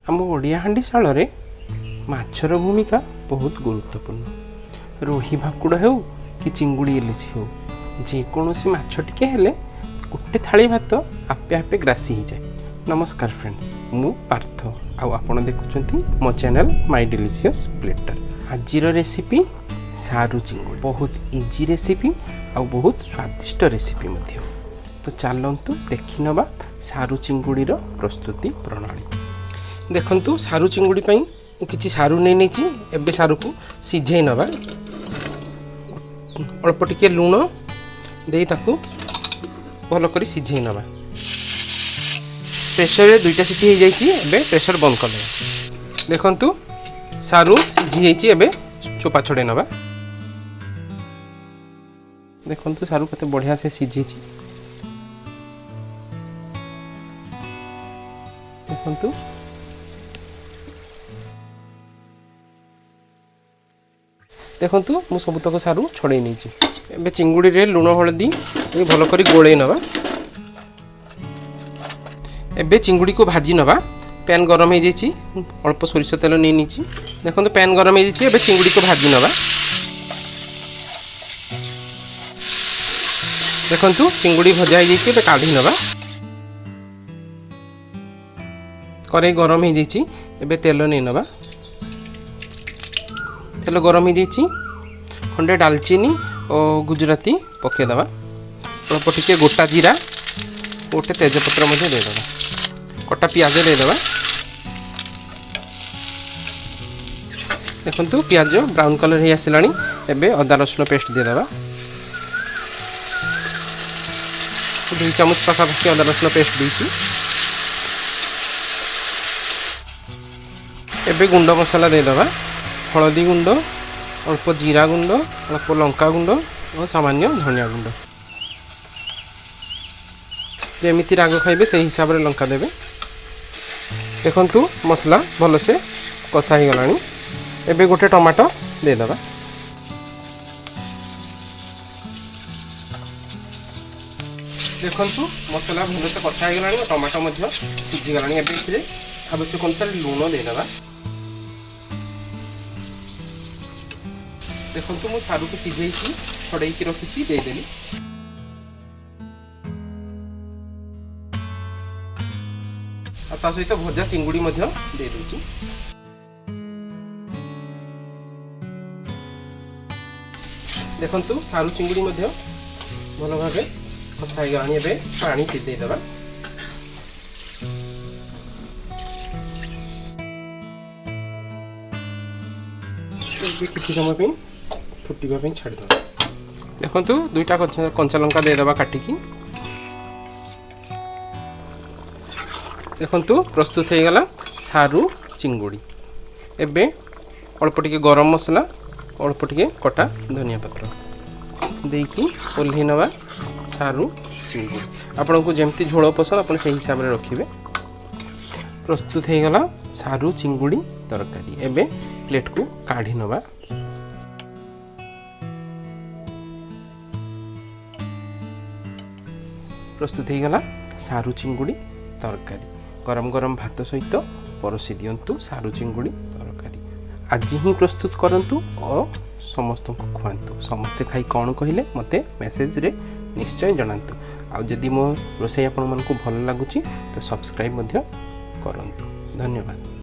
आम ओडिया हांडीशाल रे माछर भूमिका बहुत गुरुत्वपूर्ण। रोही भाकुड़ हो कि चिंगुड़ी इलिशी हो, जेकोसी माछ टिके हेले गोटे थाली भात आपे आपे ग्रासी हो जाए। नमस्कार फ्रेंड्स, मु पार्थ आपण देखुंती मो चैनल माय डिलीशियस प्लेटर। आजिर रेसिपी सारू चिंगुड़ी, बहुत इजी रेसिपी आउ बहुत स्वादिष्ट रेसिपी मध्य। तो चलतु देखि नबा सारू चिंगुड़ी रो प्रस्तुति प्रणाली। देखंतु सारू चिंगुड़ी पई किछि सारू नै नेछि। एबे सारू को सिझै नबा, अल्प टिके लूण देई ताकू भलो करी सिझै नबा। प्रेशर रे दुईटा सीटी हो जाइछि। एबे प्रेशर बंद कर दे। देखंतु सारू सिझि जाइछि। एबे चोपा छडे नबा। देखंतु सारू कते बढ़िया से सिझिछि। देखंतु देखंतु मु सबुतक सारू छड़े नहीं। एबे चिंगुड़ी रे लूण हलदी भल करी गोले नबा। एबे चिंगुड़ी को भाजी नबा। पैन गरम हो जाइछि, अल्प सोरिष तेल नहीं नीची। देखंतु पैन गरम हो जाइछि। एबे चिंगुड़ी को भाजी नबा। देखंतु चिंगुड़ी भजा हो जाइछि। एबे काढी नबा। कड़ाई गरम हो जाइछि। एबे तेल नहीं नबा। तेल गरम हो जाइछि। खंडे डालचीनी और गुजराती पके दबा। अल्प टिके गोटा जीरा, गोटे तेजपत्र मध्य दे दबा। कटा पियाज दे दबा। देखंतु पियाज ब्राउन कलर हो आसिलानी। एबे अदा रसुण पेस्ट दे दबा। 2 चामच पाखापाखि अदा रसुण पेस्ट देछि। एबे गुंड मसला दे दबा। हलदी गुंड, अल्प जीरा गुंड, अल्प लंका गुंड और सामान्य धनिया गुंड। जमीती राग खाइबे से हिसाब रे लंका देबे। देखंतु मसला भल से कषा हो गलानी। एबे गोटे टमाटो दे दबा। देखंतु मसला भल से कषा हो गलानी और टमाटो मध्य सिझी गलानी। एबे इथिरे आवश्यक अनुसार लूण दे दबा। देखंतु मु सारू को सिझेइछि, छड़ेई की रखिछि, दे देली। आ ता सहित भजा चिंगुड़ी मध्य दे देछि। देखंतु सारू चिंगुड़ी मध्य भल भाबे कषाई गलानी। एबे पानी दे देबा। किछि समय पे फुटिबा पे छाड़ दो। देखंतु दुईटा कंचा लंका दे दबा काटिकी। देखंतु प्रस्तुत हो गला सारू चिंगुड़ी। एबे अल्प टिके गरम मसला, अल्प टिके कटा धनिया पत्र देकी ओल्ही नबा सारू चिंगुड़ी। आपन को जेमती झोल पसंद आपन से हिसाब रे रखिबे। प्रस्तुत हो गला सारू चिंगुड़ी तरकारी। एबे प्लेट को काढ़ी नबा। प्रस्तुत हो गला सारू चिंगुड़ी तरकारी। गरम गरम भात सहित परसी दियंतु सारू चिंगुड़ी तरकारी। आज ही प्रस्तुत करंतु और समस्त को खुआंतु। समस्ते खाई कौन कहले मते मेसेज रे निश्चय जनातु। आ जदि मो रोसई आपण मन को भल लागुची तो सब्सक्राइब मध्य करंतु। धन्यवाद।